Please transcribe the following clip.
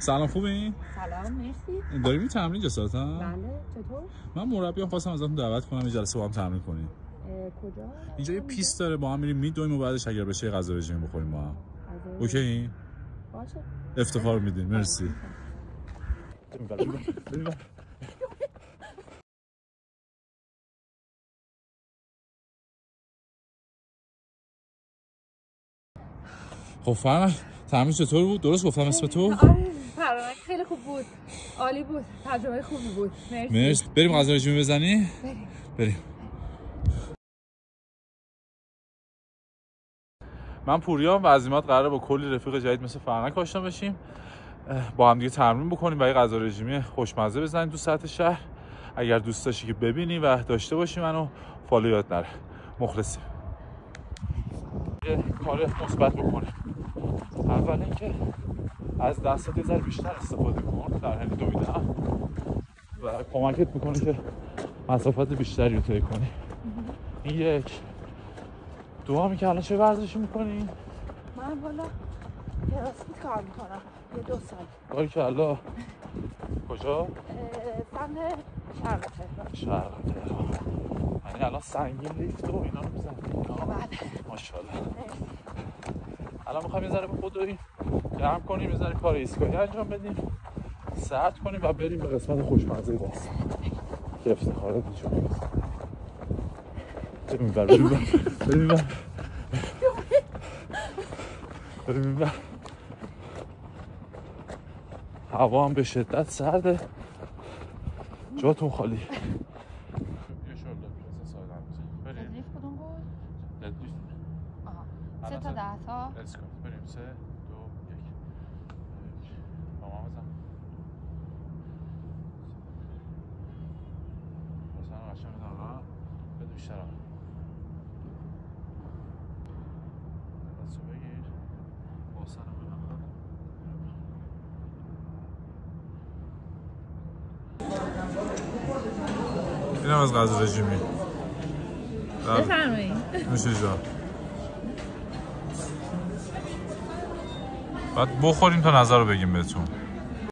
سلام خوبی؟ سلام مرسی. داری می تمرین جسارت ها؟ بله چطور؟ من مربیام خواستم ازتون دعوت کنم یه جلسه با هم تمرین کنیم. کجا؟ اینجا یه پیست داره با هم میریم میدویم و بعدش اگر بشه غذا رژیم بخوریم با هم. اوکی؟ باشه. افتخار میدیم. مرسی. خب فهم تمرین چطور بود؟ درست گفتم اسم تو؟ آره فرامک خیلی خوب بود. عالی بود. تجربه خوبی بود. مرسی. بریم غذا رژیم بزنی؟ بریم. من پوریام و عزیمات قراره با کلی رفیق جدید مثل فرنک آشنا بشیم. با هم دیگه تمرین بکنیم و یه غذا رژیمی خوشمزه بزنیم تو سطح شهر. اگر دوست داشتی که ببینی و داشته باشی منو فالو یاد نره. مخلصیم. یه کار مثبت بکنیم. اول اینکه از دستات یه ذره بیشتر استفاده کن در حین دویدن و کمکت میکنه که مسافت بیشتری رو طی کنی. این یک. دومی که الان چه ورزشی میکنی؟ من والا کراسفیت کار میکنم یه 2 سال. کاری که الان کجا؟ سمت شرق تهران. شرق تهران. یعنی الان سنگین لیفت و اینا رو میزنی؟ بله ماشاءالله. الان میخوایم یه ذره به خودرویی گرم کنیم، یه ذره کار ایستگاهی انجام بدیم، سرد کنیم و بریم به قسمت خوشمزه داستان که افتخارات می‌شه. بریم. هوا هم به شدت سرده. جاتون خالی. تدریف کدوم بود؟ تدریف 3 تا 10 تا. بریم 3 2 1 با ما بزن. مثلا قشنگ بزن بده بیشتر آقا. دستو بگیر. باسن رو بگم. اینم از غذا رژیمی. بفرمایید. نوش جان. بعد بخوریم تا نظر رو بگیم بهتون.